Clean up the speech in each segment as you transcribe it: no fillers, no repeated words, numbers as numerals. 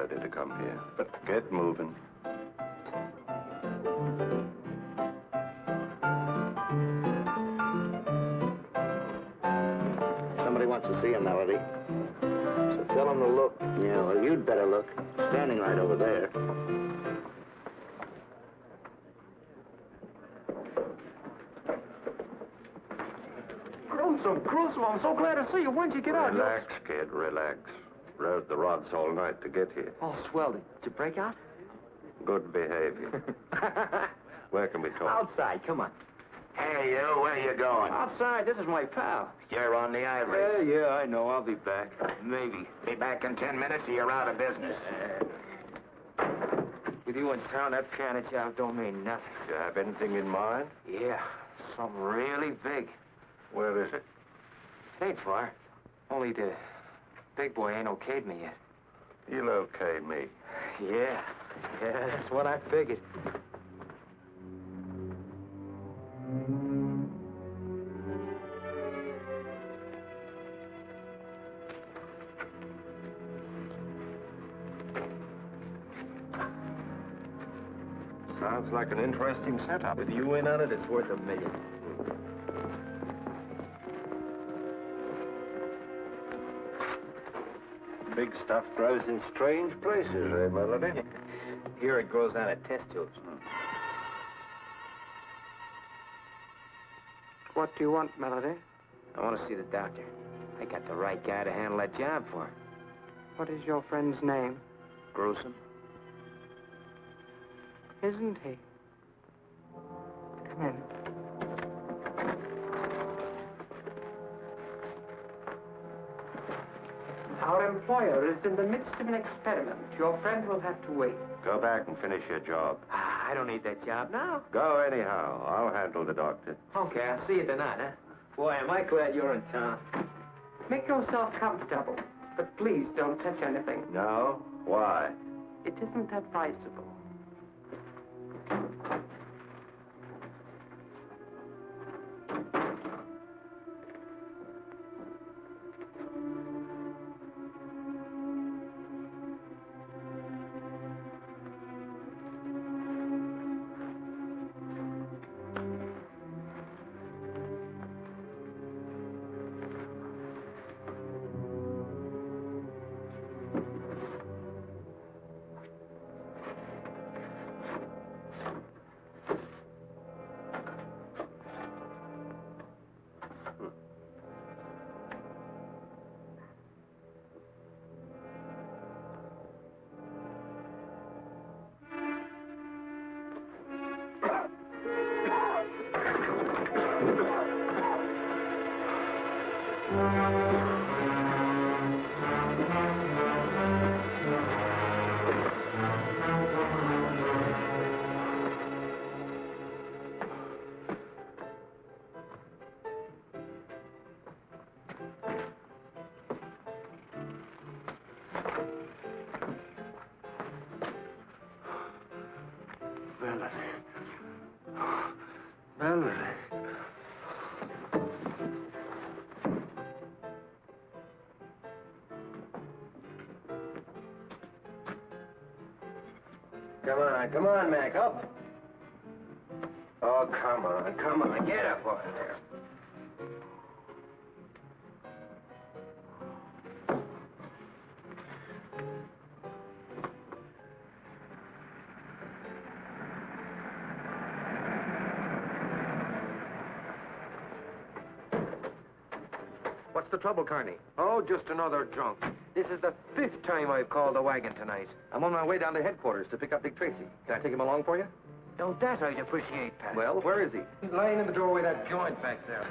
anybody to come here. But get moving. Somebody wants to see you, Melody. So tell him to look. Yeah, well, you'd better look. Standing right over there. Gruesome, I'm so glad to see you. When'd you get out? Relax, kid, relax. Rode the rods all night to get here. Oh, swell. Did you break out? Good behavior. Where can we talk? Outside, come on. Hey, you, where you going? Outside, this is my pal. You're on the ivory. Yeah, I know. I'll be back. Maybe. Be back in 10 minutes or you're out of business. With you in town, that piano job don't mean nothing. You have anything in mind? Yeah, something really big. Where is it? It ain't far. Only the big boy ain't okayed me yet. You'll okay me. Yeah, that's what I figured. Sounds like an interesting setup. With you in on it, it's worth $1 million. Big stuff grows in strange places, eh, Melody? Here it grows out of test tubes. What do you want, Melody? I want to see the doctor. I got the right guy to handle that job for it. What is your friend's name? Gruesome. Isn't he? Come in. Our employer is in the midst of an experiment. Your friend will have to wait. Go back and finish your job. I don't need that job now. Go anyhow. I'll handle the doctor. Okay, I'll see you tonight, huh? Boy, am I glad you're in town. Make yourself comfortable, but please don't touch anything. No? Why? It isn't advisable. Melody. Come on, Mac, up. Oh, come on, get up on there. What's the trouble, Carney? Oh, just another drunk. This is the 5th time I've called the wagon tonight. I'm on my way down to headquarters to pick up Big Tracy. Can I take him along for you? Now, that I'd appreciate, Pat. Well, where is he? He's lying in the doorway of that joint back there.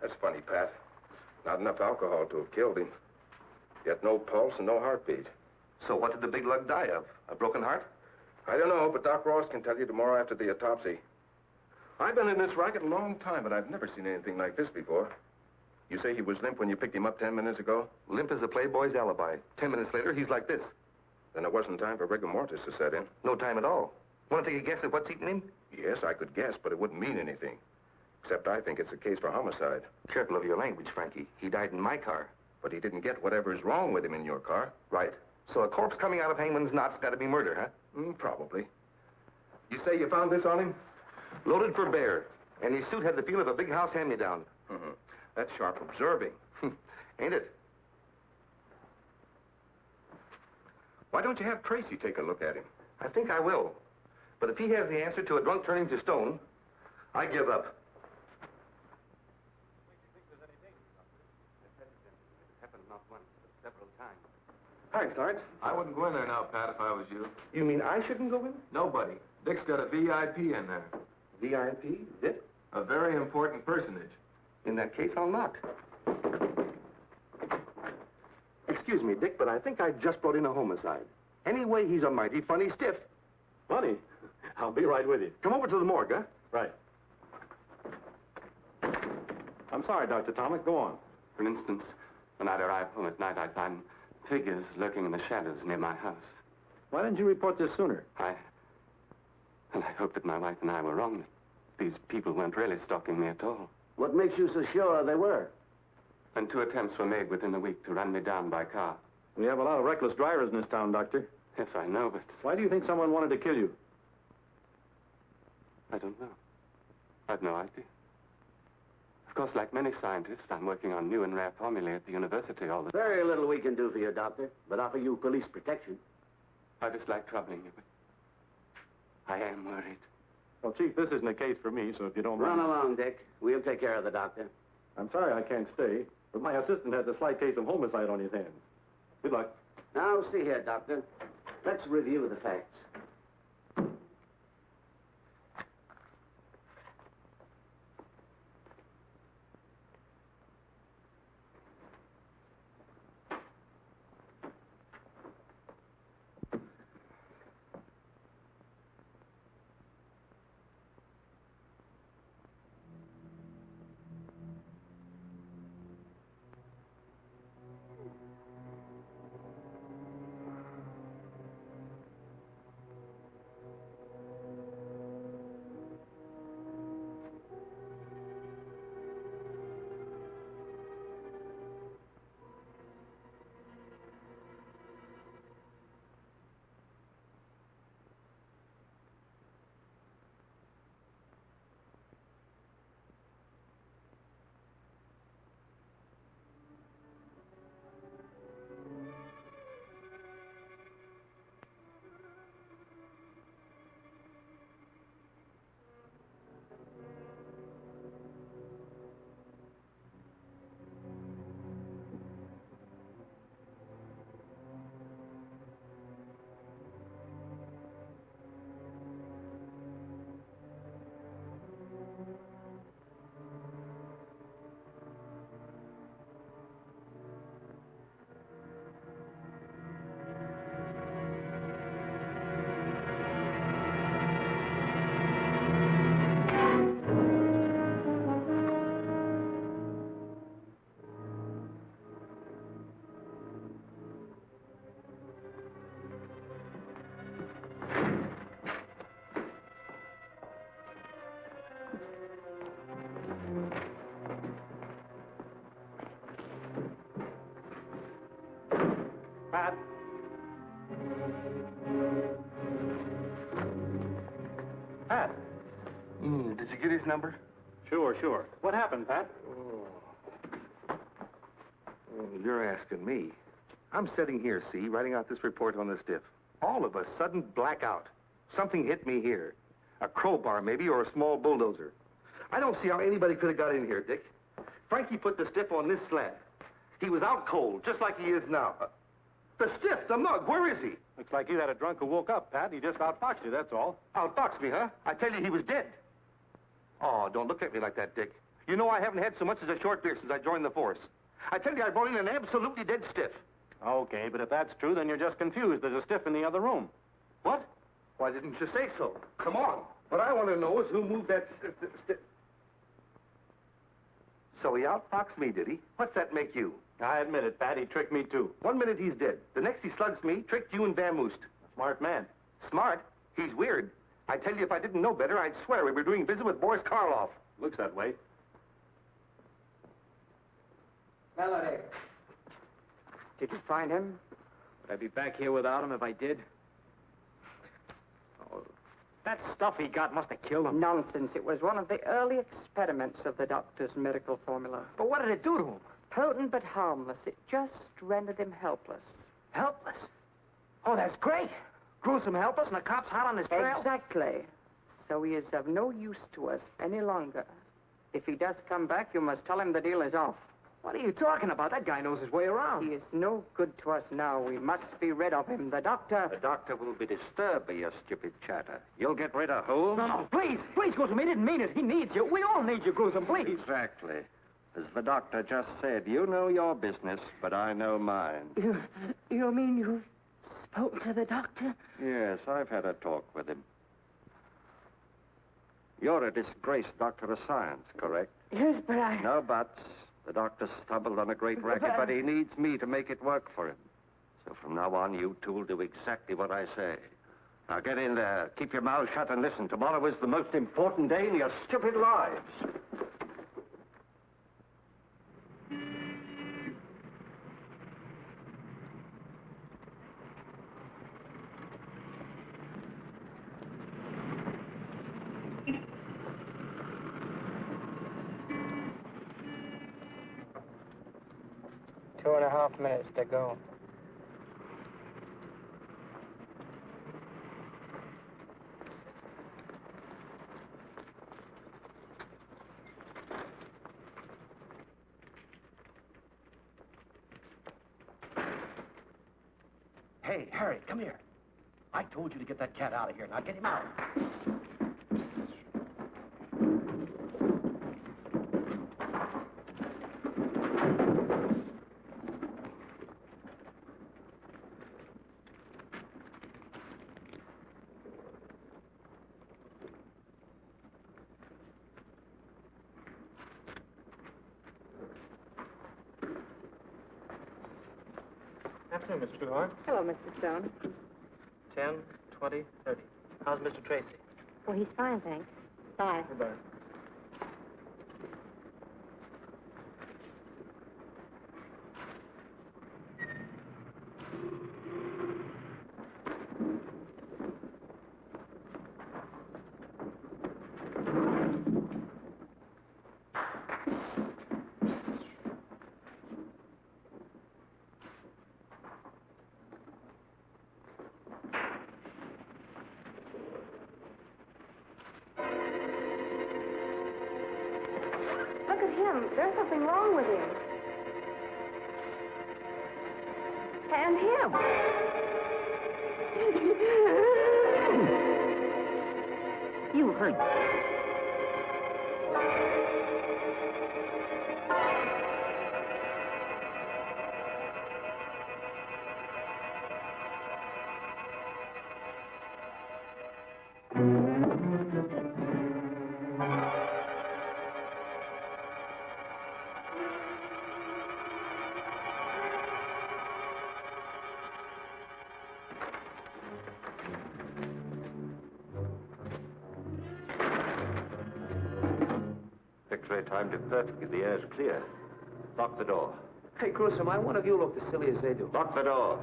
That's funny, Pat. Not enough alcohol to have killed him. Yet no pulse and no heartbeat. So what did the big lug die of? A broken heart? I don't know, but Doc Ross can tell you tomorrow after the autopsy. I've been in this racket a long time, but I've never seen anything like this before. You say he was limp when you picked him up 10 minutes ago? Limp as a playboy's alibi. 10 minutes later, he's like this. Then it wasn't time for rigor mortis to set in. No time at all. Want to take a guess at what's eating him? Yes, I could guess, but it wouldn't mean anything. Except I think it's a case for homicide. Careful of your language, Frankie. He died in my car. But he didn't get whatever's wrong with him in your car. Right. So a corpse coming out of hangman's knot's got to be murder, huh? Probably. You say you found this on him? Loaded for bear. And his suit had the feel of a big house hand-me-down. That's sharp observing. Ain't it? Why don't you have Tracy take a look at him? I think I will. But if he has the answer to a drunk turning to stone, I give up. Hi, Sarge. I wouldn't go in there now, Pat, if I was you. You mean I shouldn't go in? Nobody. Dick's got a VIP in there. VIP? Dick? A very important personage. In that case, I'll knock. Excuse me, Dick, but I think I just brought in a homicide. Anyway, he's a mighty funny stiff. Funny. I'll be right with you. Come over to the morgue, huh? Right. I'm sorry, Dr. Tomic. Go on. For instance, when I'd arrive home at night, I'd find figures lurking in the shadows near my house. Why didn't you report this sooner? I hoped that my wife and I were wrong, that these people weren't really stalking me at all. What makes you so sure they were? And 2 attempts were made within a week to run me down by car. We have a lot of reckless drivers in this town, Doctor. Yes, I know, but Why do you think someone wanted to kill you? I don't know. I've no idea. Of course, like many scientists, I'm working on new and rare formulae at the university all the time. Very little we can do for you, Doctor, but offer you police protection. I dislike troubling you, but I am worried. Well, Chief, this isn't a case for me, so if you don't Run mind... along, Dick. We'll take care of the doctor. I'm sorry I can't stay, but my assistant has a slight case of homicide on his hands. Good luck. Now, see here, Doctor. Let's review the facts. Pat? Pat? Did you get his number? Sure. What happened, Pat? You're asking me. I'm sitting here, see, writing out this report on the stiff. All of a sudden, blackout. Something hit me here. A crowbar, maybe, or a small bulldozer. I don't see how anybody could have got in here, Dick. Frankie put the stiff on this slab. He was out cold, just like he is now. The stiff, the mug, where is he? Looks like you had a drunk who woke up, Pat. He just outfoxed you, that's all. Outfoxed me, huh? I tell you, he was dead. Oh, don't look at me like that, Dick. You know I haven't had so much as a short beer since I joined the force. I tell you, I brought in an absolutely dead stiff. Okay, but if that's true, then you're just confused. There's a stiff in the other room. What? Why didn't you say so? Come on. What I want to know is who moved that stiff. So he outfoxed me, did he? What's that make you? I admit it, Pat. He tricked me, too. 1 minute he's dead. The next he slugs me, tricked you and vamoosed. Smart man. Smart? He's weird. I tell you, if I didn't know better, I'd swear we were doing business with Boris Karloff. Looks that way. Melody. Did you find him? Would I be back here without him if I did? Oh, that stuff he got must have killed him. Nonsense. It was one of the early experiments of the doctor's miracle formula. But what did it do to him? Potent but harmless. It just rendered him helpless. Helpless? Oh, that's great. Gruesome helpless and the cops hot on his trail? Exactly. So he is of no use to us any longer. If he does come back, you must tell him the deal is off. What are you talking about? That guy knows his way around. He is no good to us now. We must be rid of him. The doctor... The doctor will be disturbed by your stupid chatter. You'll get rid of who? No, please, Gruesome. He didn't mean it. He needs you. We all need you, Gruesome, please. Exactly. As the doctor just said, you know your business, but I know mine. You mean you've spoken to the doctor? Yes, I've had a talk with him. You're a disgraced doctor of science, correct? Yes, but I... No buts. The doctor stumbled on a great racket, but he needs me to make it work for him. So from now on, you two will do exactly what I say. Now get in there, keep your mouth shut, and listen. Tomorrow is the most important day in your stupid lives. Two and a half minutes to go. Hey, Harry, come here. I told you to get that cat out of here. Now get him out. Afternoon, Miss Trueheart. Hello, Mr. Stone. 10, 20, 30. How's Mr. Tracy? Well, he's fine, thanks. Bye. Goodbye. Look at him. There's something wrong with him. And him. You heard me. X-ray timed it perfectly. The air's clear. Lock the door. Hey, Gruesome, why one of you look as silly as they do? Lock the door.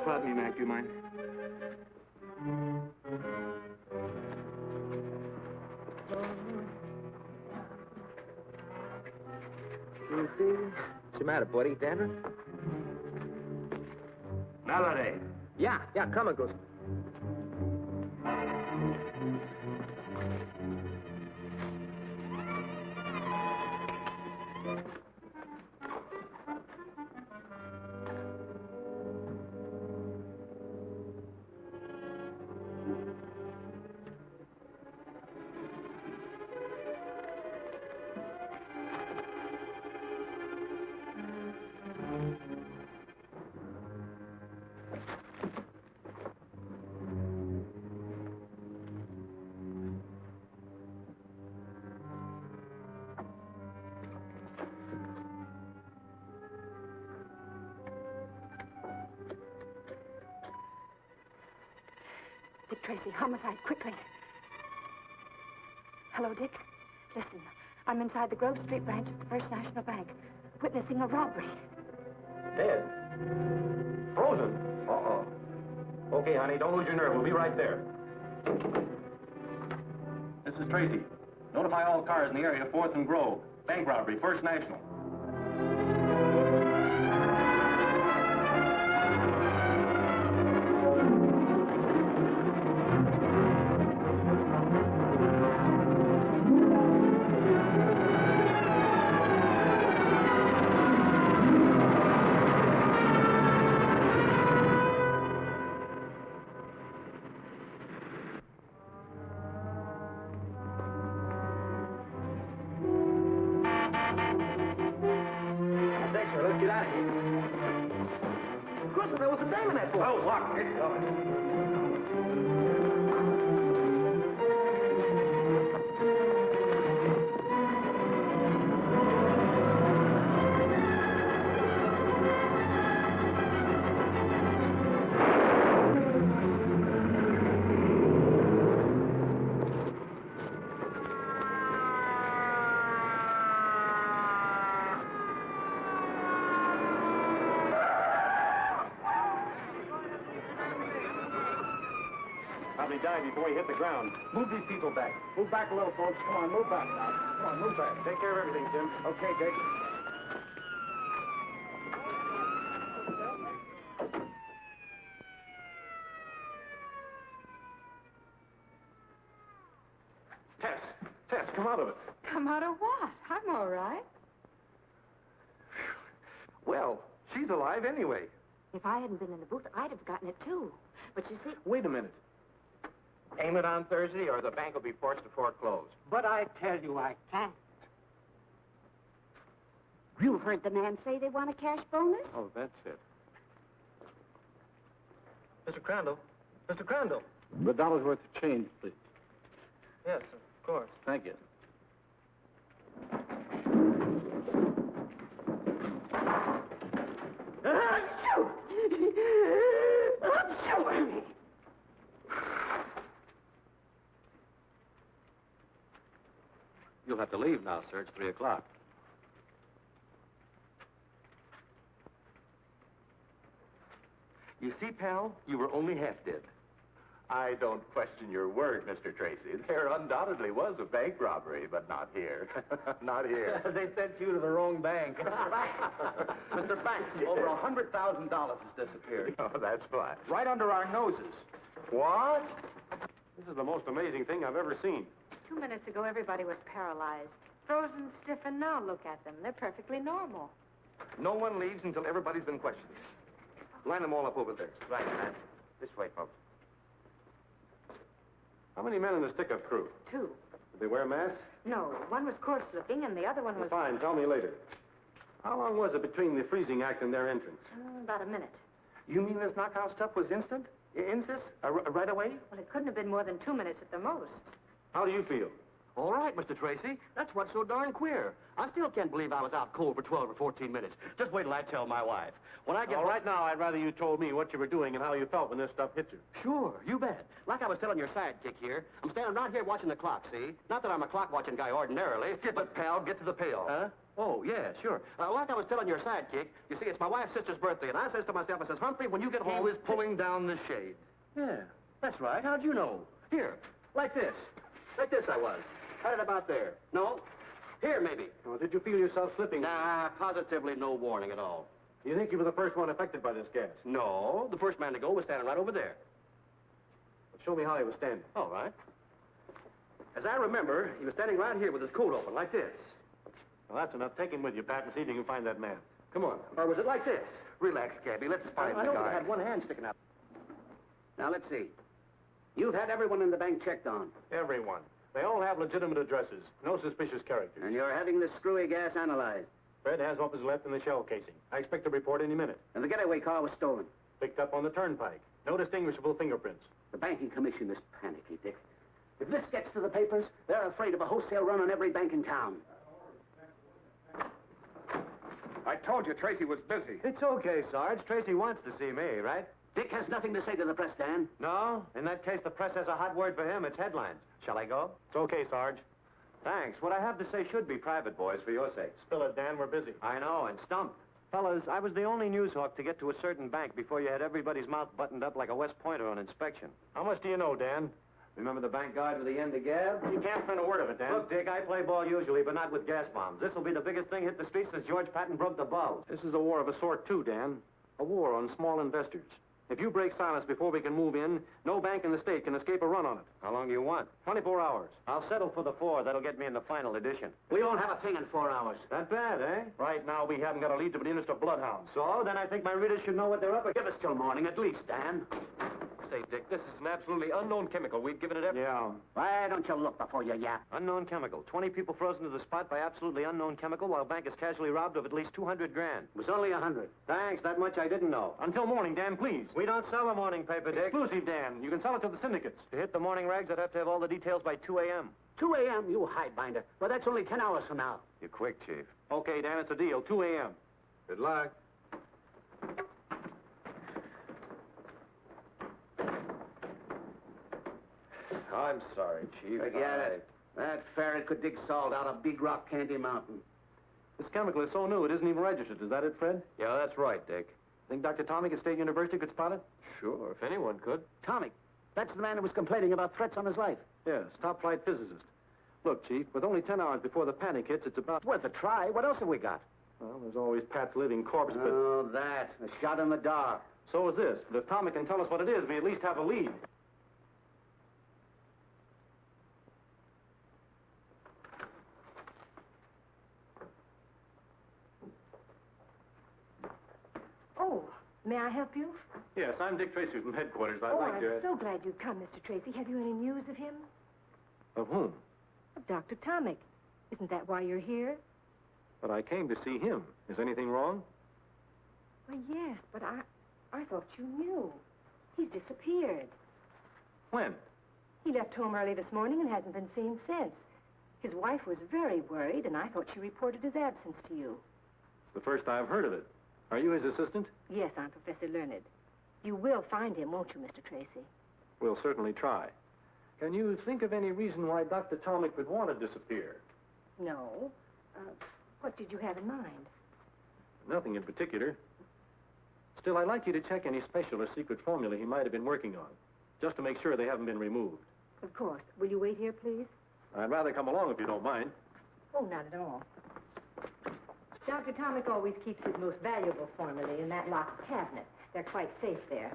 Pardon me, Mac, do you mind? What's the matter, buddy? Dandruff? Mallory. Yeah, come on, Gruesome. Dick Tracy, homicide, quickly. Hello, Dick. Listen, I'm inside the Grove Street branch of the First National Bank, witnessing a robbery. Dead? Frozen? Uh-oh. Okay, honey, don't lose your nerve. We'll be right there. This is Tracy. Notify all cars in the area, 4th and Grove. Bank robbery, First National. Let's get out of here. Gruesome, there was a dame in that boat. Oh, look, get going. Probably died before he hit the ground. Move these people back. Move back a little, folks. Come on, move back now. Come on, move back. Take care of everything, Tim. Okay, Dick. Tess, come out of it. Come out of what? I'm all right. Well, she's alive anyway. If I hadn't been in the booth, I'd have gotten it, too. But you see... Wait a minute. Aim it on Thursday or the bank will be forced to foreclose. But I tell you, I can't. You heard the man say they want a cash bonus? Oh, that's it. Mr. Crandall. Mr. Crandall. The dollar's worth of change, please. Yes, of course. Thank you. You'll have to leave now, sir. It's 3 o'clock. You see, pal, you were only half dead. I don't question your word, Mr. Tracy. There undoubtedly was a bank robbery, but not here. Not here. They sent you to the wrong bank. Mr. Banks, over $100,000 has disappeared. Oh, that's fine. Right under our noses. What? This is the most amazing thing I've ever seen. 2 minutes ago, everybody was paralyzed. Frozen stiff, and now look at them. They're perfectly normal. No one leaves until everybody's been questioned. Line them all up over there. Right, man. This way, folks. How many men in the stick-up crew? 2. Did they wear masks? No, one was coarse-looking, and the other one was... Fine, tell me later. How long was it between the freezing act and their entrance? About a minute. You mean this knockout stuff was instant? Insist? Right away? Well, it couldn't have been more than 2 minutes at the most. How do you feel? All right, Mr. Tracy. That's what's so darn queer. I still can't believe I was out cold for 12 or 14 minutes. Just wait till I tell my wife. When I get... All right, now, I'd rather you told me what you were doing and how you felt when this stuff hit you. Sure, you bet. Like I was telling your sidekick here, I'm standing right here watching the clock, see? Not that I'm a clock-watching guy ordinarily. Skip it, pal. Get to the payoff. Huh? Oh, yeah, sure. Like I was telling your sidekick, you see, it's my wife's sister's birthday, and I says to myself, I says, Humphrey, when you get home... He was pulling down the shade. Yeah, that's right. How'd you know? Here, like this. Like this I was. Had it about there. No? Here, maybe. Well, did you feel yourself slipping? Nah, positively no warning at all. You think he was the first one affected by this gas? No, the first man to go was standing right over there. But show me how he was standing. All right. As I remember, he was standing right here with his coat open, like this. Well, that's enough. Take him with you, Pat, and see if you can find that man. Come on. Or was it like this? Relax, Gabby. Let's find I the know, guy. but I had one hand sticking out. Now, let's see. You've had everyone in the bank checked on. Everyone. They all have legitimate addresses. No suspicious characters. And you're having this screwy gas analyzed. Fred has what was left in the shell casing. I expect a report any minute. And the getaway car was stolen. Picked up on the turnpike. No distinguishable fingerprints. The banking commission is panicky, Dick. If this gets to the papers, they're afraid of a wholesale run on every bank in town. I told you Tracy was busy. It's okay, Sarge. Tracy wants to see me, right? Dick has nothing to say to the press, Dan. No? In that case, the press has a hot word for him. It's headlines. Shall I go? It's okay, Sarge. Thanks. What I have to say should be private, boys, for your sakes. Spill it, Dan. We're busy. I know, and stumped. Fellas, I was the only news hawk to get to a certain bank before you had everybody's mouth buttoned up like a West Pointer on inspection. How much do you know, Dan? Remember the bank guard with the end of gab? You can't print a word of it, Dan. Look, Dick, I play ball usually, but not with gas bombs. This'll be the biggest thing hit the streets since George Patton broke the bulb. This is a war of a sort, too, Dan. A war on small investors. If you break silence before we can move in, no bank in the state can escape a run on it. How long do you want? 24 hours. I'll settle for the 4. That'll get me in the final edition. We won't have a thing in 4 hours. Not bad, eh? Right now, we haven't got a lead to begin to bloodhounds. So, then I think my readers should know what they're up against. Give us till morning at least, Dan. Say, Dick, this is an absolutely unknown chemical. We've given it every... Yeah. Why don't you look before you yap? Unknown chemical. 20 people frozen to the spot by absolutely unknown chemical while bank is casually robbed of at least 200 grand. It was only 100. Thanks, that much I didn't know. Until morning, Dan, please. We don't sell a morning paper, Dick. Exclusive, Dan. You can sell it to the syndicates. To hit the morning rags, I'd have to have all the details by 2 a.m. 2 a.m., you highbinder. Well, that's only 10 hours from now. You're quick, Chief. Okay, Dan, it's a deal. 2 a.m. Good luck. I'm sorry, Chief. Forget it. That ferret could dig salt out of Big Rock Candy Mountain. This chemical is so new, it isn't even registered. Is that it, Fred? Yeah, that's right, Dick. Think Dr. Tomic at State University could spot it? Sure, if anyone could. Tomic, that's the man who was complaining about threats on his life. Yes, top-flight physicist. Look, Chief, with only 10 hours before the panic hits, it's about... It's worth a try. What else have we got? Well, there's always Pat's living corpse, but... Oh, that. A shot in the dark. So is this. But if Tomic can tell us what it is, we at least have a lead. Oh, may I help you? Yes, I'm Dick Tracy from headquarters. I'd Oh, like I'm to... so glad you've come, Mr. Tracy. Have you any news of him? Of whom? Of Dr. Tomic. Isn't that why you're here? But I came to see him. Is anything wrong? Well, yes, but I thought you knew. He's disappeared. When? He left home early this morning and hasn't been seen since. His wife was very worried, and I thought she reported his absence to you. It's the first I've heard of it. Are you his assistant? Yes, I'm Professor Learned. You will find him, won't you, Mr. Tracy? We'll certainly try. Can you think of any reason why Dr. Tomic would want to disappear? No. What did you have in mind? Nothing in particular. Still, I'd like you to check any special or secret formula he might have been working on, just to make sure they haven't been removed. Of course. Will you wait here, please? I'd rather come along if you don't mind. Oh, not at all. Dr. Tomic always keeps his most valuable formulae in that locked cabinet. They're quite safe there.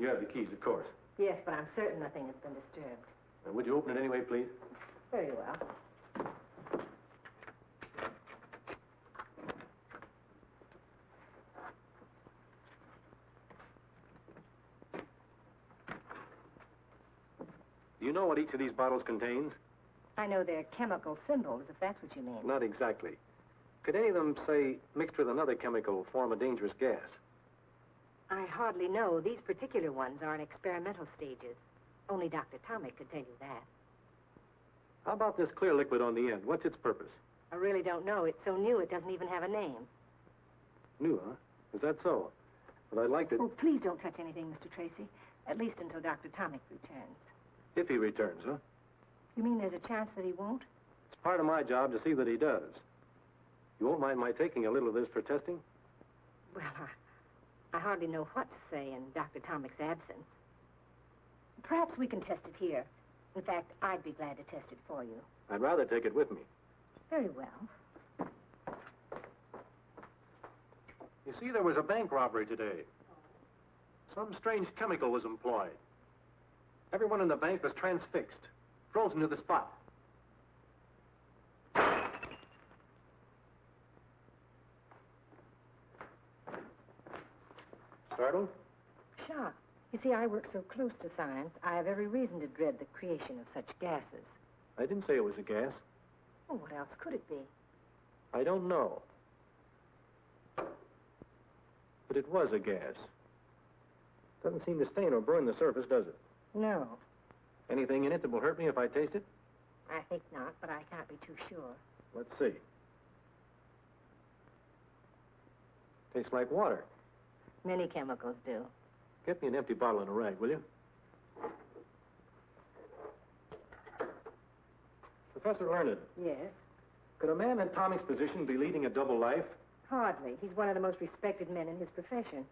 You have the keys, of course. Yes, but I'm certain nothing has been disturbed. Would you open it anyway, please? Very well. Do you know what each of these bottles contains? I know they're chemical symbols, if that's what you mean. Not exactly. Could any of them, say, mixed with another chemical, form a dangerous gas? I hardly know. These particular ones are in experimental stages. Only Dr. Tomic could tell you that. How about this clear liquid on the end? What's its purpose? I really don't know. It's so new it doesn't even have a name. New, huh? Is that so? Well, I'd like to... Oh, please don't touch anything, Mr. Tracy. At least until Dr. Tomic returns. If he returns, huh? You mean there's a chance that he won't? It's part of my job to see that he does. You won't mind my taking a little of this for testing? Well, I hardly know what to say in Dr. Tomic's absence. Perhaps we can test it here. In fact, I'd be glad to test it for you. I'd rather take it with me. Very well. You see, there was a bank robbery today. Some strange chemical was employed. Everyone in the bank was transfixed, frozen to the spot. Startled? Shocked. You see, I work so close to science, I have every reason to dread the creation of such gases. I didn't say it was a gas. Well, what else could it be? I don't know. But it was a gas. Doesn't seem to stain or burn the surface, does it? No, Anything in it that will hurt me if I taste it? I think not, but I can't be too sure. Let's see. Tastes like water. Many chemicals do. Get me an empty bottle and a rag, will you? Professor Learned, Yes? could a man in Tommy's position be leading a double life? Hardly. He's one of the most respected men in his profession.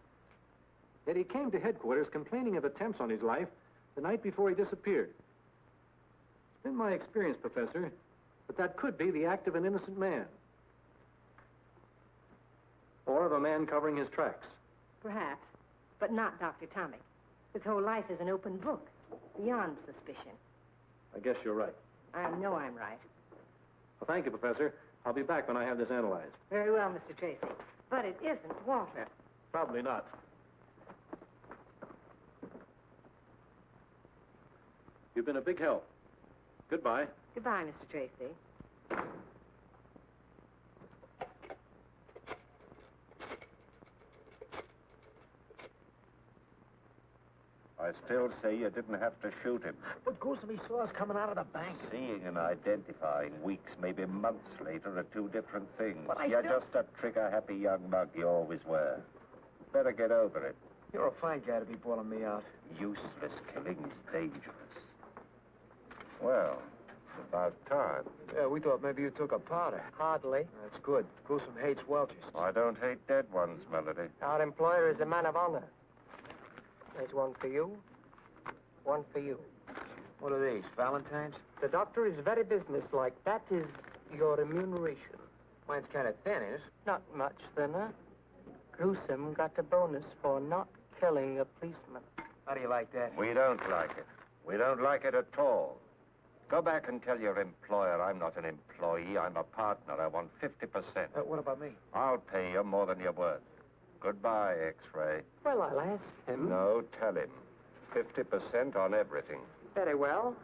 Yet he came to headquarters complaining of attempts on his life the night before he disappeared. It's been my experience, Professor, that could be the act of an innocent man. Or of a man covering his tracks. Perhaps, but not Dr. Tomic. His whole life is an open book, beyond suspicion. I guess you're right. I know I'm right. Well, thank you, Professor. I'll be back when I have this analyzed. Very well, Mr. Tracy. But it isn't water. Probably not. You've been a big help. Goodbye. Goodbye, Mr. Tracy. I still say you didn't have to shoot him. But Gruesome, he saw us coming out of the bank. Seeing and identifying weeks, maybe months later, are two different things. But You're just a trigger-happy young mug you always were. Better get over it. You're a fine guy to be bawling me out. Useless killing is dangerous. Well, it's about time. Yeah, we thought maybe you took a powder. Hardly. That's good. Gruesome hates Welchers. I don't hate dead ones, Melody. Our employer is a man of honor. There's one for you, one for you. What are these, Valentine's? The doctor is very businesslike. That is your remuneration. Mine's kind of thin, is it? Not much thinner. Gruesome got a bonus for not killing a policeman. How do you like that? We don't like it. We don't like it at all. Go back and tell your employer I'm not an employee. I'm a partner. I want 50%. What about me? I'll pay you more than you're worth. Goodbye, X-Ray. Well, I'll ask him. No, tell him. 50% on everything. Very well.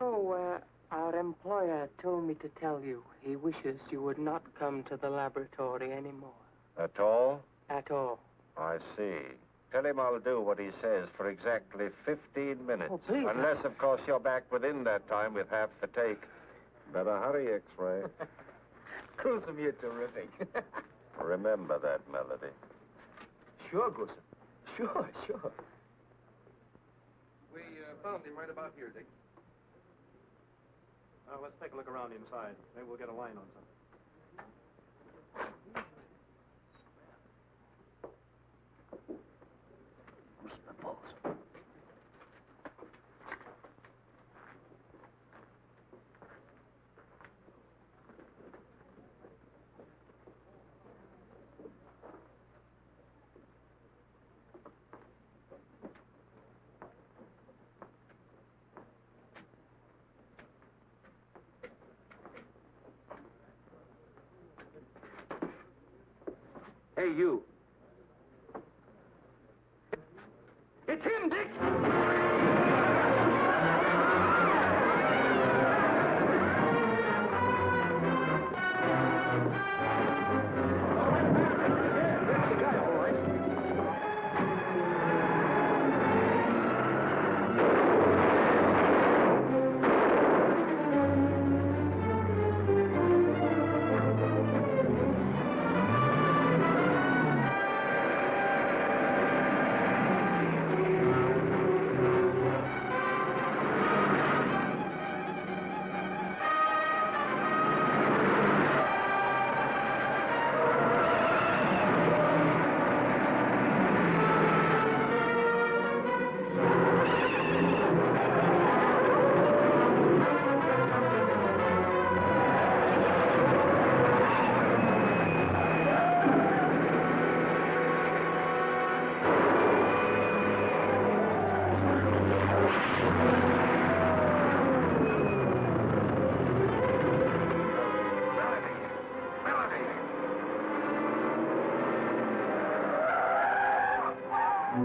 Oh, our employer told me to tell you he wishes you would not come to the laboratory anymore. At all? At all. I see. Tell him I'll do what he says for exactly 15 minutes. Oh, please. Unless, of course, you're back within that time with half the take. Better hurry, X-Ray. Gruesome, you're terrific. Remember that, Melody. Sure, Gruesome. Sure. We found him right about here, Dick. Let's take a look around inside. Maybe we'll get a line on something. Hey, you. It's him, Dick!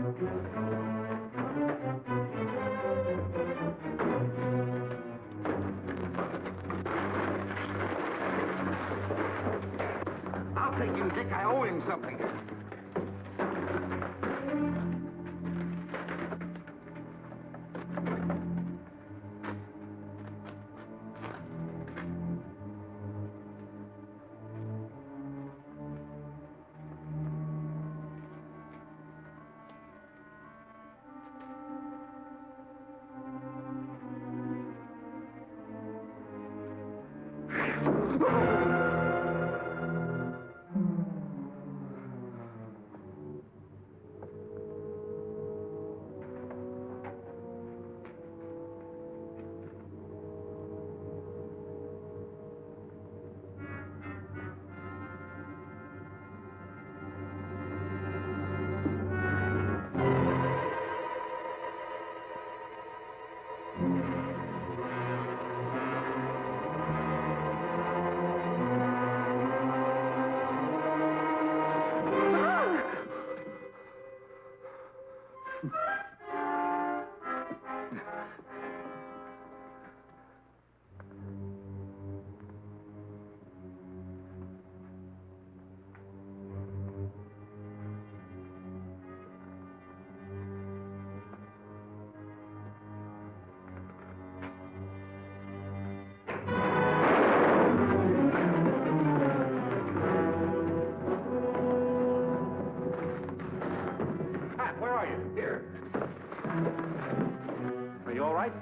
I'll take him, Dick. I owe him something. Where are you? Here. Are you all right?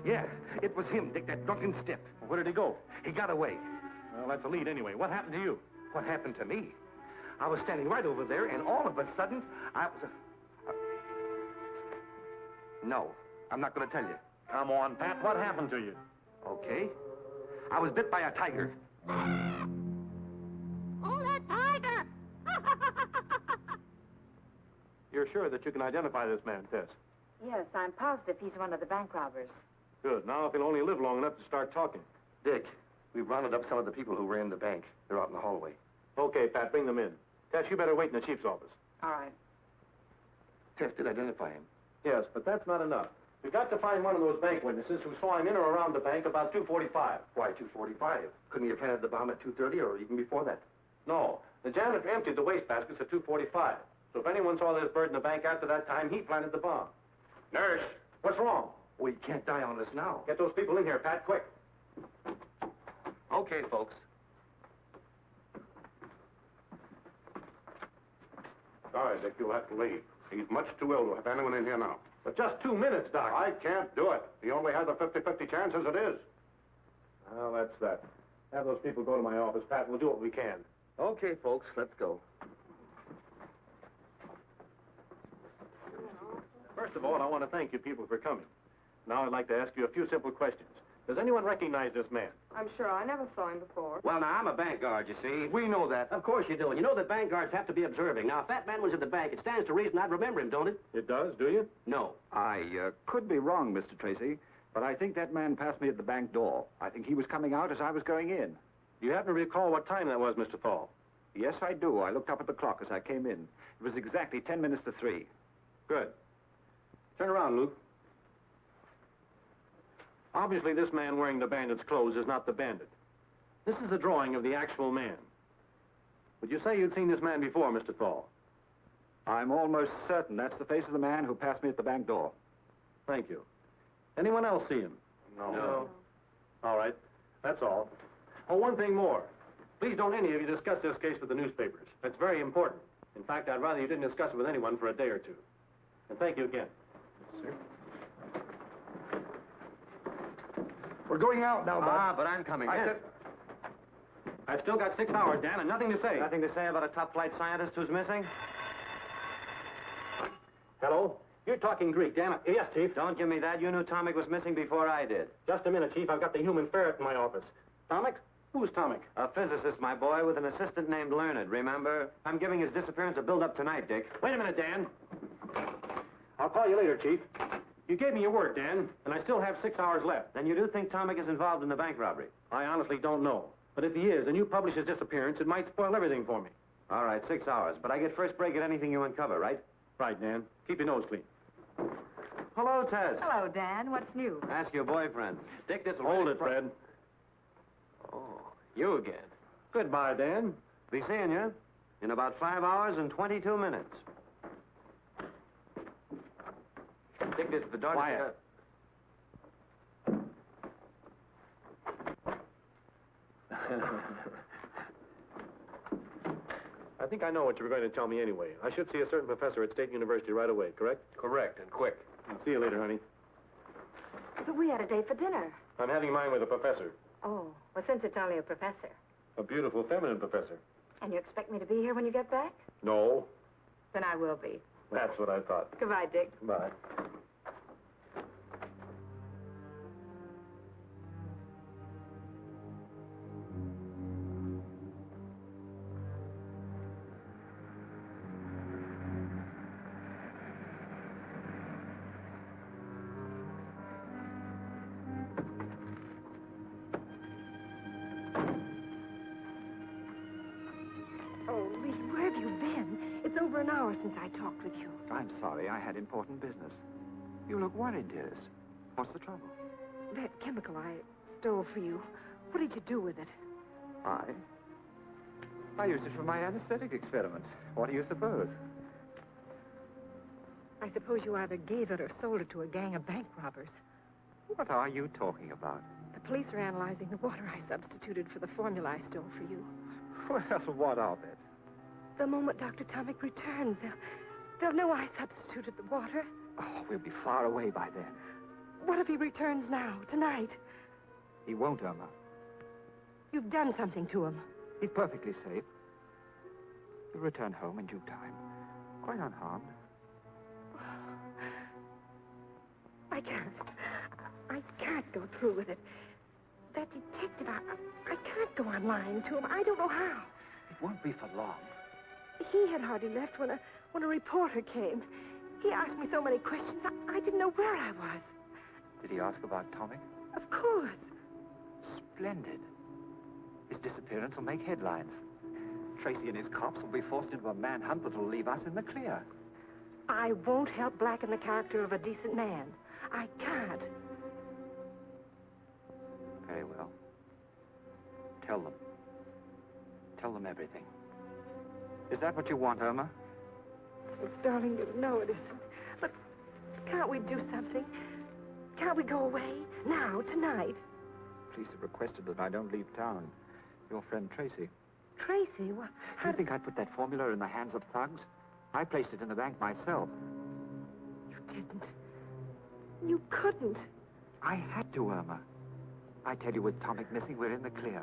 Yeah, it was him, Dick, that drunken stiff. Where did he go? He got away. Well, that's a lead anyway. What happened to you? What happened to me? I was standing right over there, and all of a sudden, I was... No, I'm not going to tell you. Come on, Pat. What happened to you? Okay. I was bit by a tiger. Oh, that tiger! You're sure that you can identify this man, Tess? Yes, I'm positive he's one of the bank robbers. Good. Now, if he'll only live long enough to start talking. Dick, we've rounded up some of the people who ran the bank. They're out in the hallway. Okay, Pat, bring them in. Tess, you better wait in the chief's office. All right. Tess did identify him. Yes, but that's not enough. We've got to find one of those bank witnesses who saw him in or around the bank about 2:45. Why 2:45? Couldn't he have planted the bomb at 2:30 or even before that? No. The janitor emptied the wastebaskets at 2:45. So if anyone saw this bird in the bank after that time, he planted the bomb. Nurse! What's wrong? Well, he can't die on us now. Get those people in here, Pat, quick. Okay, folks. Sorry, Dick, you'll have to leave. He's much too ill to have anyone in here now. But just 2 minutes, Doc. I can't do it. He only has a 50-50 chance as it is. Well, that's that. Have those people go to my office, Pat. We'll do what we can. Okay, folks, let's go. First of all, I want to thank you people for coming. Now I'd like to ask you a few simple questions. Does anyone recognize this man? I'm sure I never saw him before. Well, now, I'm a bank guard, you see. We know that. Of course you do. And you know that bank guards have to be observing. Now, if that man was at the bank, it stands to reason I'd remember him, don't it? It does, do you? No. I could be wrong, Mr. Tracy, but I think that man passed me at the bank door. I think he was coming out as I was going in. Do you happen to recall what time that was, Mr. Thal? Yes, I do. I looked up at the clock as I came in. It was exactly 10 minutes to 3. Good. Turn around, Luke. Obviously, this man wearing the bandit's clothes is not the bandit. This is a drawing of the actual man. Would you say you'd seen this man before, Mr. Thal? I'm almost certain that's the face of the man who passed me at the bank door. Thank you. Anyone else see him? No. All right. That's all. Oh, one thing more. Please don't any of you discuss this case with the newspapers. That's very important. In fact, I'd rather you didn't discuss it with anyone for a day or two. And thank you again. Sir? We're going out now, Bob. But I'm coming in. I've still got 6 hours, Dan, and nothing to say. Nothing to say about a top-flight scientist who's missing? Hello? You're talking Greek, Dan. Yes, Chief. Don't give me that. You knew Tomic was missing before I did. Just a minute, Chief. I've got the human ferret in my office. Tomic? Who's Tomic? A physicist, my boy, with an assistant named Learned. Remember? I'm giving his disappearance a build-up tonight, Dick. Wait a minute, Dan. I'll call you later, Chief. You gave me your word, Dan, and I still have 6 hours left. Then you do think Tomic is involved in the bank robbery? I honestly don't know. But if he is, and you publish his disappearance, it might spoil everything for me. All right, 6 hours. But I get first break at anything you uncover, right? Right, Dan. Keep your nose clean. Hello, Tess. Hello, Dan. What's new? Ask your boyfriend. Dick, this will Hold really it, Fred. Oh, you again. Goodbye, Dan. Be seeing you in about 5 hours and 22 minutes. Dick, this is the door. Quiet. I think I know what you were going to tell me anyway. I should see a certain professor at State University right away, correct? Correct, and quick. I'll see you later, honey. But we had a date for dinner. I'm having mine with a professor. Oh, well, since it's only a professor. A beautiful, feminine professor. And you expect me to be here when you get back? No. Then I will be. That's what I thought. Goodbye, Dick. Bye. Oh, Lee, where have you been? It's over an hour since I talked with you. I'm sorry. I had important business. You look worried, dearest. What's the trouble? That chemical I stole for you, what did you do with it? I used it for my anesthetic experiments. What do you suppose? I suppose you either gave it or sold it to a gang of bank robbers. What are you talking about? The police are analyzing the water I substituted for the formula I stole for you. Well, what of it? The moment Dr. Tomic returns, they'll know I substituted the water. Oh, we'll be far away by then. What if he returns now, tonight? He won't, Irma. You've done something to him. He's perfectly safe. He'll return home in due time. Quite unharmed. I can't go through with it. That detective, I can't go on lying to him. I don't know how. It won't be for long. He had hardly left when a reporter came. He asked me so many questions, I didn't know where I was. Did he ask about Tomic? Of course. Splendid. His disappearance will make headlines. Tracy and his cops will be forced into a manhunt that will leave us in the clear. I won't help blacken the character of a decent man. I can't. Very well. Tell them. Tell them everything. Is that what you want, Irma? Oh, darling, you know it isn't. But can't we do something? Can't we go away? Now, tonight? Police have requested that I don't leave town. Your friend Tracy. Tracy? Well, Do you think I'd put that formula in the hands of thugs? I placed it in the bank myself. You didn't. You couldn't. I had to, Irma. I tell you, with Tomic missing, we're in the clear.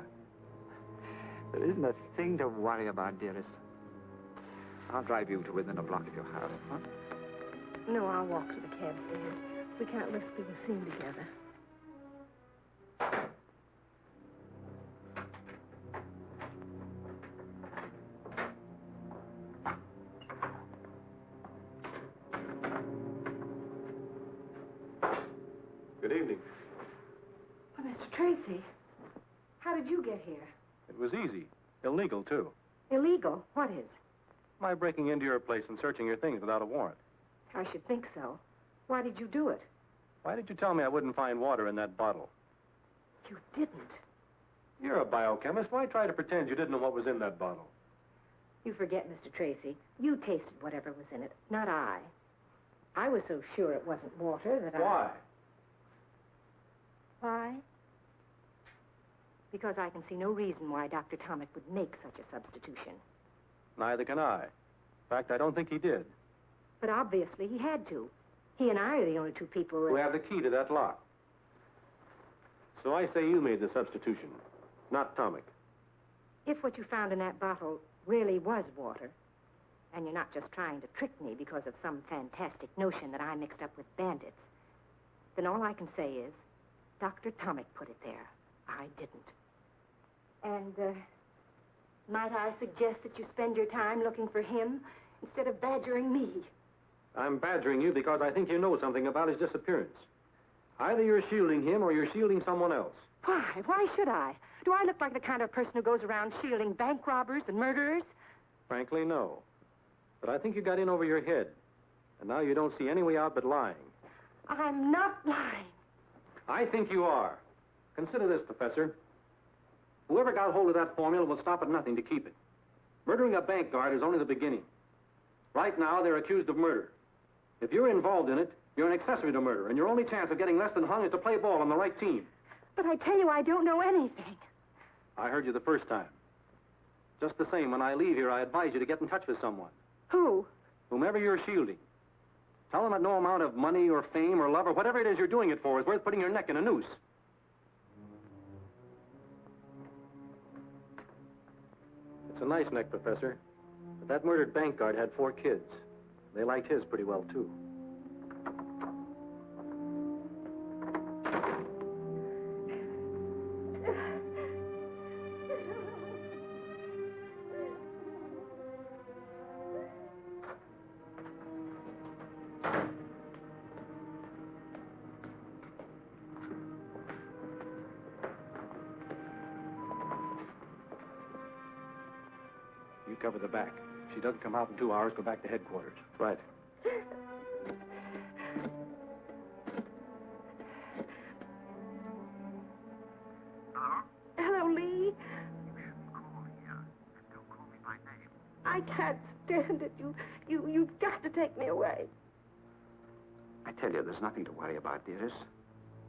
There isn't a thing to worry about, dearest. I'll drive you to within a block of your house, huh? No, I'll walk to the cab stand. We can't risk being seen together. Good evening. Well, Mr. Tracy, how did you get here? It was easy. Illegal, too. Illegal? What is? My breaking into your place and searching your things without a warrant. I should think so. Why did you do it? Why did you tell me I wouldn't find water in that bottle? You didn't. You're a biochemist. Why try to pretend you didn't know what was in that bottle? You forget, Mr. Tracy. You tasted whatever was in it, not I. I was so sure it wasn't water that Why? Why? Because I can see no reason why Dr. Tomic would make such a substitution. Neither can I. In fact, I don't think he did. But obviously he had to. He and I are the only two people Who have the key to that lock. So I say you made the substitution, not Tomic. If what you found in that bottle really was water, and you're not just trying to trick me because of some fantastic notion that I mixed up with bandits, then all I can say is Dr. Tomic put it there. I didn't. And, might I suggest that you spend your time looking for him instead of badgering me? I'm badgering you because I think you know something about his disappearance. Either you're shielding him or you're shielding someone else. Why? Why should I? Do I look like the kind of person who goes around shielding bank robbers and murderers? Frankly, no. But I think you got in over your head. And now you don't see any way out but lying. I'm not lying. I think you are. Consider this, Professor. Whoever got hold of that formula will stop at nothing to keep it. Murdering a bank guard is only the beginning. Right now, they're accused of murder. If you're involved in it, you're an accessory to murder, and your only chance of getting less than hung is to play ball on the right team. But I tell you, I don't know anything. I heard you the first time. Just the same, when I leave here, I advise you to get in touch with someone. Who? Whomever you're shielding. Tell them that no amount of money or fame or love or whatever it is you're doing it for is worth putting your neck in a noose. It's a nice neck, Professor. But that murdered bank guard had 4 kids. They liked his pretty well, too. You cover the back. If she doesn't come out in 2 hours, go back to headquarters. Right. Hello, Lee. I can't stand it. You've got to take me away. I tell you, there's nothing to worry about, dearest.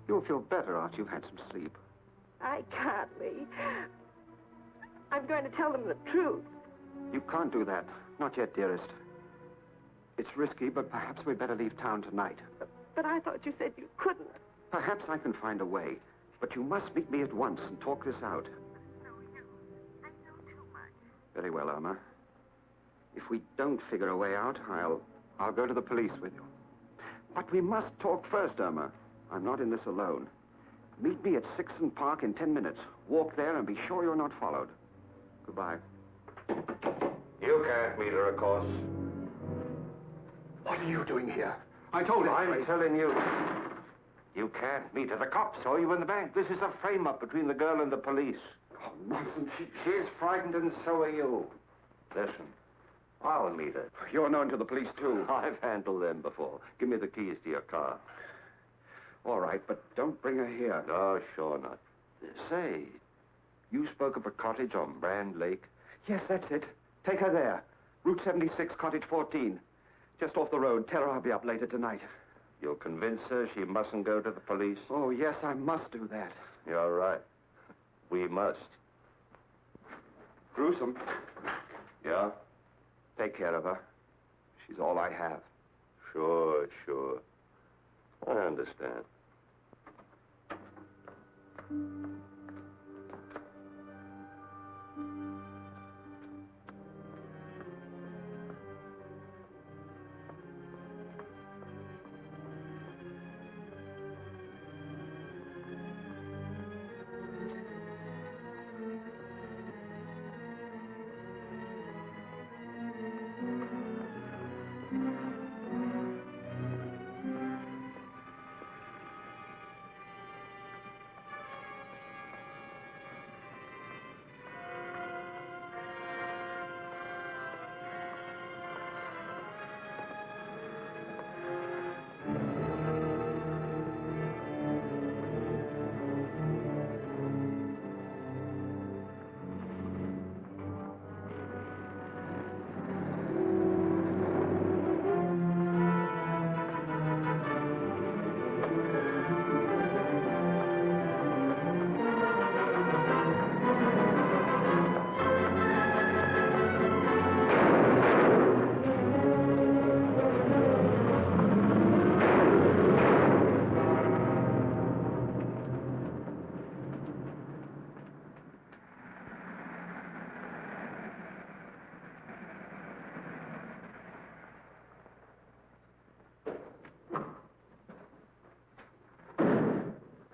You'll feel better after you've had some sleep. I can't, Lee. I'm going to tell them the truth. You can't do that. Not yet, dearest. It's risky, but perhaps we'd better leave town tonight. But I thought you said you couldn't. Perhaps I can find a way. But you must meet me at once and talk this out. Very well, Irma. If we don't figure a way out, I'll go to the police with you. But we must talk first, Irma. I'm not in this alone. Meet me at 6th Park in 10 minutes. Walk there and be sure you're not followed. Goodbye. You can't meet her, of course. What are you doing here? I told him. I'm telling you. You can't meet her. The cops saw you in the bank. This is a frame-up between the girl and the police. Oh, nonsense. She's frightened and so are you. Listen, I'll meet her. You're known to the police, too. I've handled them before. Give me the keys to your car. All right, but don't bring her here. No, sure not. Say, you spoke of a cottage on Brand Lake? Yes, that's it. Take her there. Route 76, Cottage 14. Just off the road. Tell her I'll be up later tonight. You'll convince her she mustn't go to the police? Oh, yes, I must do that. You're right. We must. Gruesome. Yeah? Take care of her. She's all I have. Sure. I understand.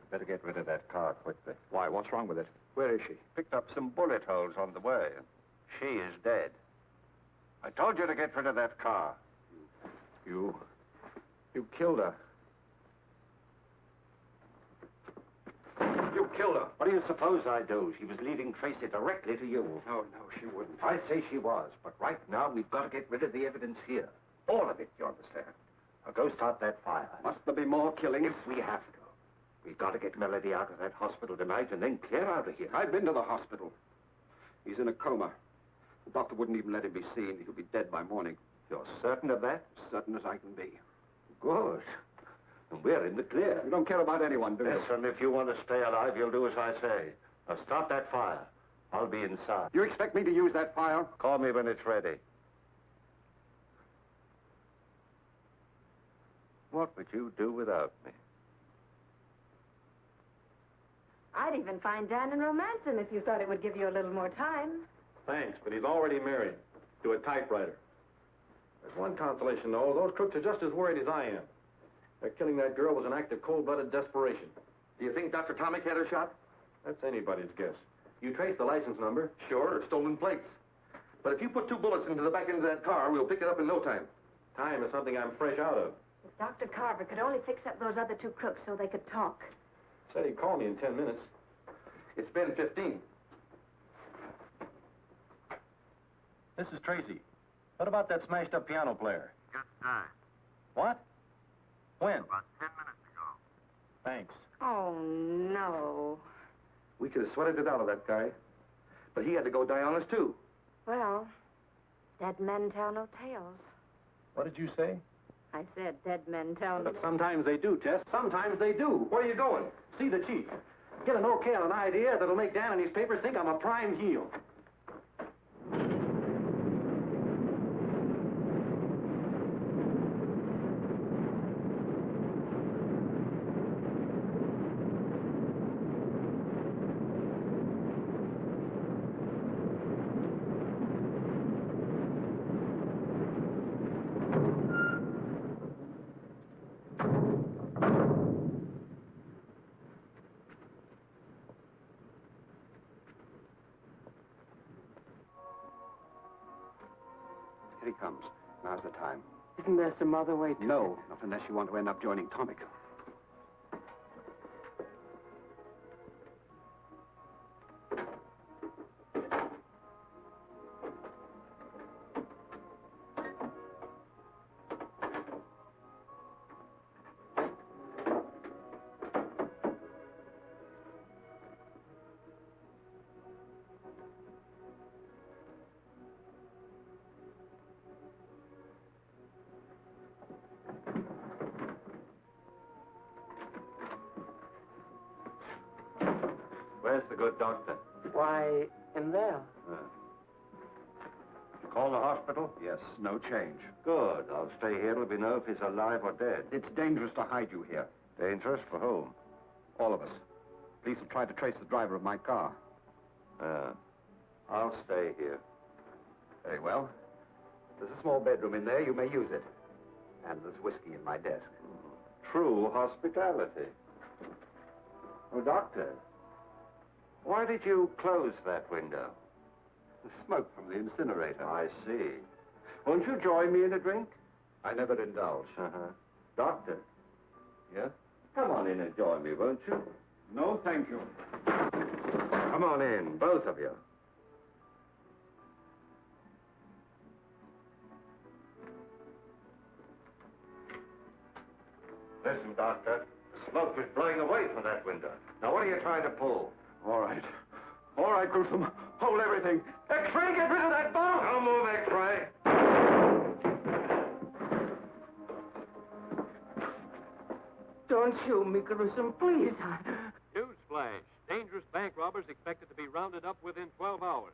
Better get rid of that car quickly. Why, what's wrong with it? Where is she? Picked up some bullet holes on the way, and she is dead. I told you to get rid of that car. You killed her. You killed her. What do you suppose I do? She was leading Tracy directly to you. No, she wouldn't. I say she was, but right now we've got to get rid of the evidence here. All of it, you understand? So start that fire. Must there be more killings? If we have to. We've got to get Melody out of that hospital tonight and then clear out of here. I've been to the hospital. He's in a coma. The doctor wouldn't even let him be seen. He'll be dead by morning. You're certain of that? Certain as I can be. Good. And we're in the clear. You don't care about anyone, do you? Listen, if you want to stay alive, you'll do as I say. Now start that fire. I'll be inside. You expect me to use that fire? Call me when it's ready. What would you do without me? I'd even find Dan and romance him if you thought it would give you a little more time. Thanks, but he's already married to a typewriter. There's one consolation, though. Those crooks are just as worried as I am. Their killing that girl was an act of cold-blooded desperation. Do you think Dr. Tomic had her shot? That's anybody's guess. You traced the license number? Sure, stolen plates. But if you put 2 bullets into the back end of that car, we'll pick it up in no time. Time is something I'm fresh out of. If Dr. Carver could only fix up those other 2 crooks so they could talk. Said he'd call me in 10 minutes. It's been 15. This is Tracy. What about that smashed-up piano player? Just died. What? When? About 10 minutes ago. Thanks. Oh, no. We could have sweated it out of that guy. But he had to go die on us, too. Well, dead men tell no tales. What did you say? I said dead men tell no... But sometimes they do, Tess. Sometimes they do. Where are you going? See the chief. Get an okay on an idea that'll make Dan and his papers think I'm a prime heel. Here he comes. Now's the time. Isn't there some other way to... No, not unless you want to end up joining Tomic. Where's the good doctor? Why, in there. Call the hospital? Yes, no change. Good. I'll stay here till we know if he's alive or dead. It's dangerous to hide you here. Dangerous for whom? All of us. Police will try to trace the driver of my car. I'll stay here. Very well. There's a small bedroom in there. You may use it. And there's whiskey in my desk. True hospitality. Oh, doctor. Why did you close that window? The smoke from the incinerator. I see. Won't you join me in a drink? I never indulge. Doctor. Yes? Come on in and join me, won't you? No, thank you. Come on in, both of you. Listen, Doctor. The smoke is blowing away from that window. Now, what are you trying to pull? All right. All right, Gruesome. Hold everything. X-ray, get rid of that bomb! Don't move, X-ray. Don't shoot me, Gruesome, please. Newsflash. Dangerous bank robbers expected to be rounded up within 12 hours.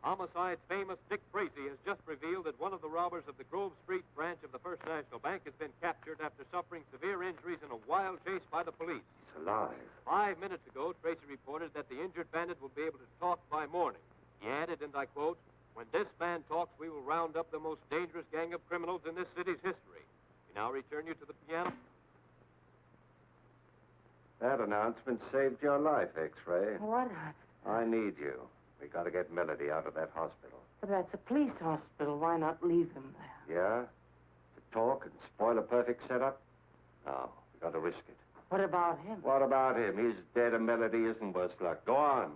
Homicide's famous Dick Tracy has just revealed that one of the robbers of the Grove Street branch of the First National Bank has been captured after suffering severe injuries in a wild chase by the police. He's alive. 5 minutes ago, Tracy reported that the injured bandit will be able to talk by morning. He added, and I quote, "When this man talks, we will round up the most dangerous gang of criminals in this city's history." We now return you to the piano. That announcement saved your life, X-ray. What? I need you. We got to get Melody out of that hospital. But that's a police hospital. Why not leave him there? Yeah? To talk and spoil a perfect setup? No, we got to risk it. What about him? What about him? He's dead and Melody isn't worse luck. Go on.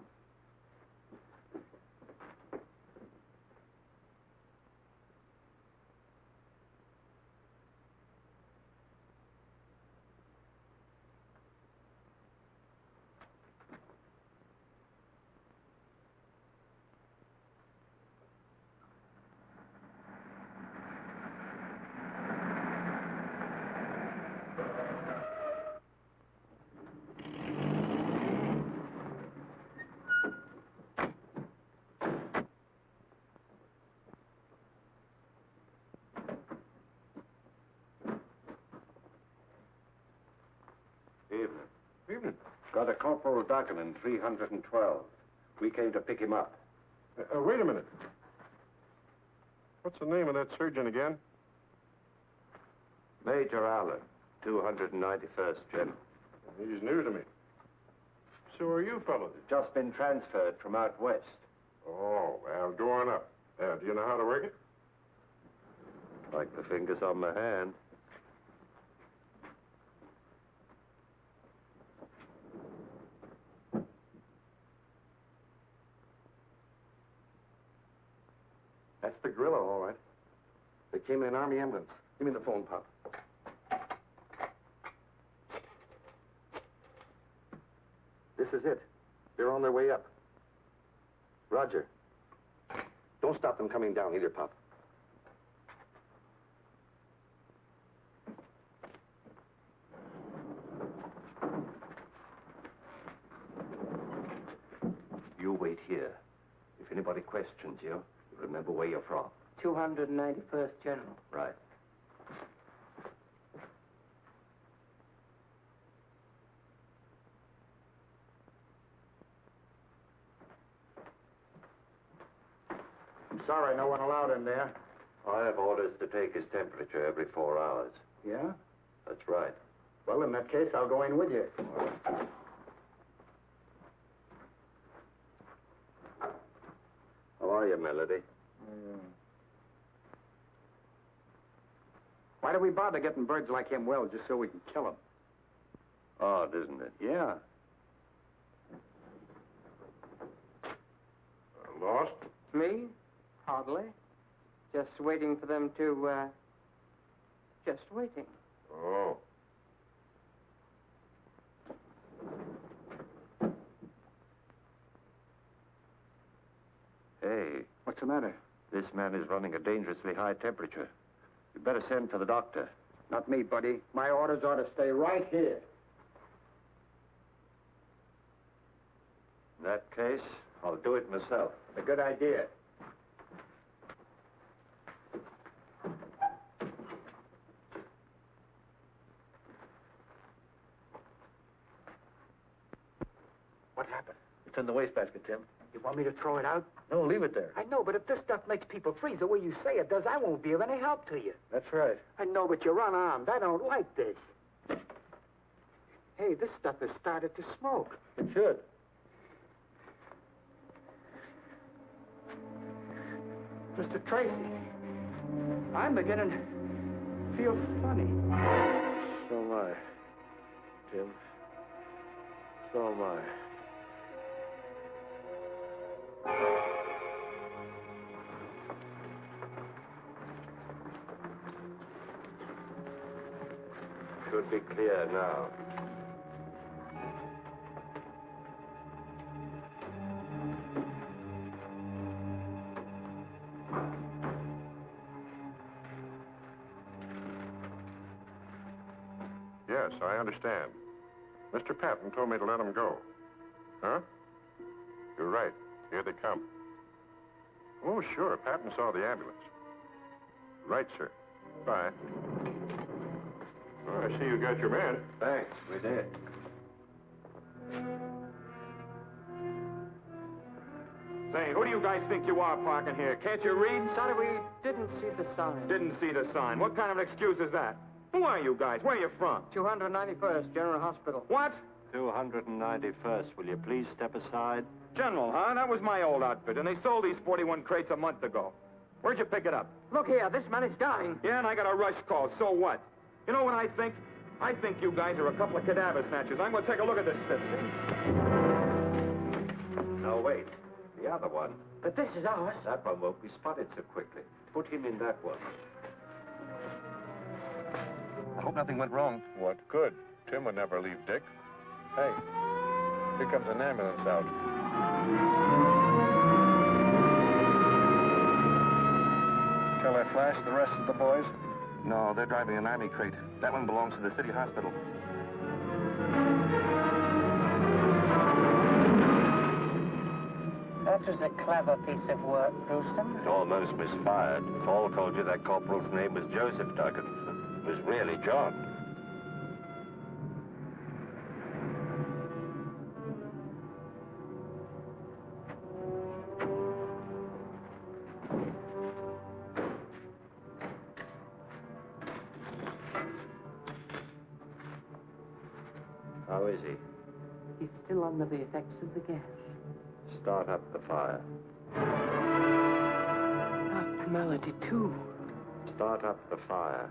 Got a Corporal Duggan in 312. We came to pick him up. Wait a minute. What's the name of that surgeon again? Major Allen, 291st General. He's new to me. So are you fellows? Just been transferred from out west. Oh, well, go on up. Do you know how to work it? Like the fingers on my hand. That's the gorilla, all right. They came in an Army ambulance. Give me the phone, Pop. This is it. They're on their way up. Roger. Don't stop them coming down either, Pop. You wait here. If anybody questions you, remember where you're from. 291st General. Right. I'm sorry, no one allowed in there. I have orders to take his temperature every 4 hours. Yeah? That's right. Well, in that case, I'll go in with you. How are you, Melody? Why do we bother getting birds like him well just so we can kill them? Odd, isn't it? Yeah. Lost? Me? Hardly. Just waiting for them to, just waiting. Oh. Hey. What's the matter? This man is running a dangerously high temperature. You better send for the doctor. Not me, buddy. My orders are to stay right here. In that case, I'll do it myself. A good idea. What happened? It's in the wastebasket, Tim. You want me to throw it out? No, leave it there. I know, but if this stuff makes people freeze the way you say it does, I won't be of any help to you. That's right. I know, but you're unarmed. I don't like this. Hey, this stuff has started to smoke. It should. Mr. Tracy, I'm beginning to feel funny. So am I, Tim. So am I. Should be clear now. Yes, I understand. Mr. Patton told me to let him go. Huh? You're right. Here they come. Oh, sure. Patton saw the ambulance. Right, sir. Bye. Oh, I see you got your man. Thanks, we did. Say, who do you guys think you are parking here? Can't you read? Sorry, we didn't see the sign. Didn't see the sign. What kind of an excuse is that? Who are you guys? Where are you from? 291st General Hospital. What? 291st. Will you please step aside? General, huh? That was my old outfit, and they sold these 41 crates a month ago. Where'd you pick it up? Look here, this man is dying. Yeah, and I got a rush call. So what? You know what I think? I think you guys are a couple of cadaver snatchers. I'm going to take a look at this stiff thing. No, wait. The other one. But this is ours. That one won't be spotted so quickly. Put him in that one. I hope nothing went wrong. What good? Tim would never leave Dick. Hey, here comes an ambulance out. Shall I flash the rest of the boys? No, they're driving an Army crate. That one belongs to the city hospital. That was a clever piece of work, Gruesome. It almost misfired. Fall told you that corporal's name was Joseph Duggan. It was really John. How is he? He's still under the effects of the gas. Start up the fire. Dr. Melody, too. Start up the fire.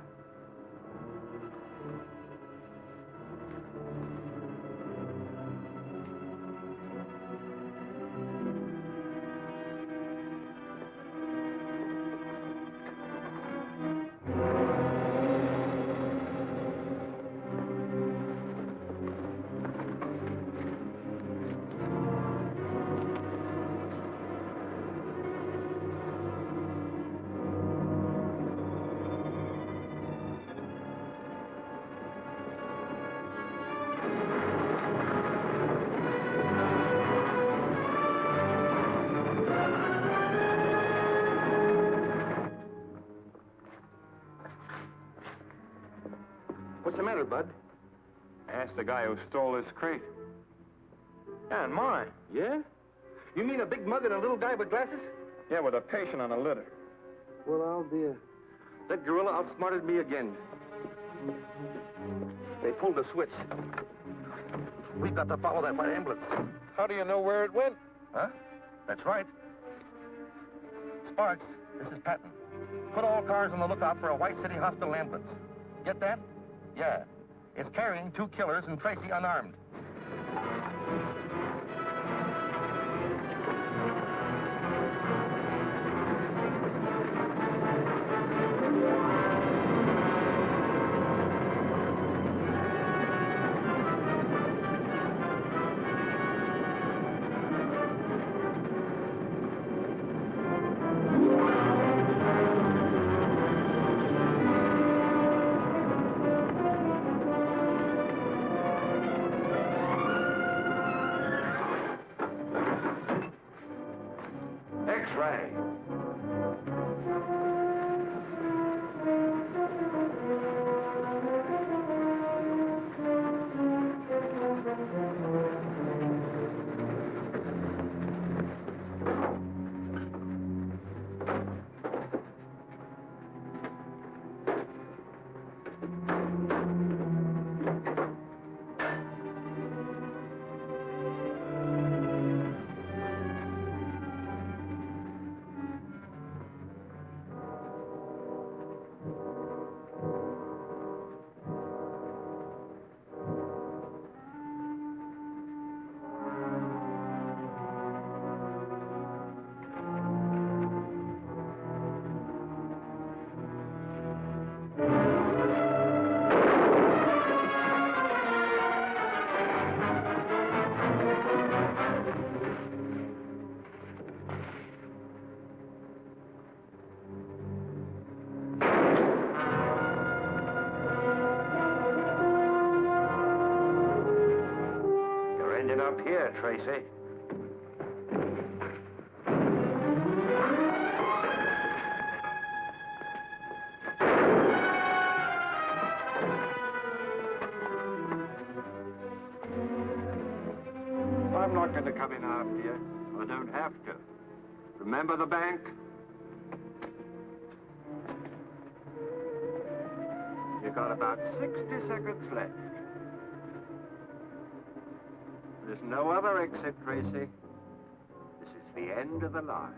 What's the matter, Bud? Ask the guy who stole this crate. Yeah, and mine. Yeah? You mean a big mug and a little guy with glasses? Yeah, with a patient on a litter. Well, I'll be a... That gorilla outsmarted me again. They pulled the switch. We've got to follow that white ambulance. How do you know where it went? Huh? That's right. Sparks, this is Patton. Put all cars on the lookout for a White City Hospital ambulance. Get that? Yeah. It's carrying 2 killers and Tracy unarmed. X-ray. You're ending up here, Tracy. I'm not going to come in after you. I don't have to. Remember the bank? You've got about 60 seconds left. There's no other exit, Tracy. This is the end of the line.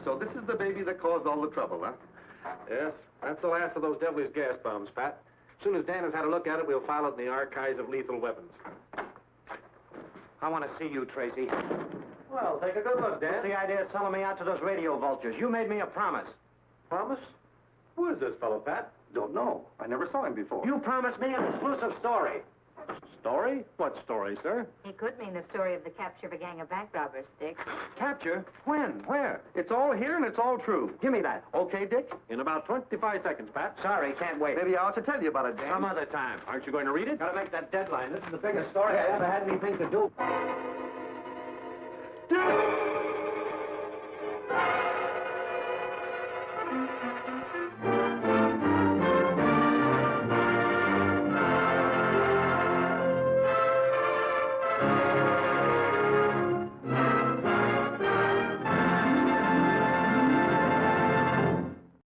So this is the baby that caused all the trouble, huh? Yes, that's the last of those devilish gas bombs, Pat. As soon as Dan has had a look at it, we'll file it in the archives of lethal weapons. I want to see you, Tracy. Well, take a good look, Dan. What's the idea of selling me out to those radio vultures? You made me a promise. Promise? Who is this fellow, Pat? Don't know. I never saw him before. You promised me an exclusive story. Story? What story, sir? He could mean the story of the capture of a gang of bank robbers, Dick. Capture? When? Where? It's all here and it's all true. Give me that. Okay, Dick? In about 25 seconds, Pat. Sorry, can't wait. Maybe I ought to tell you about it, Dan. Some other time. Aren't you going to read it? Gotta make that deadline. This is the biggest story I ever had anything to do.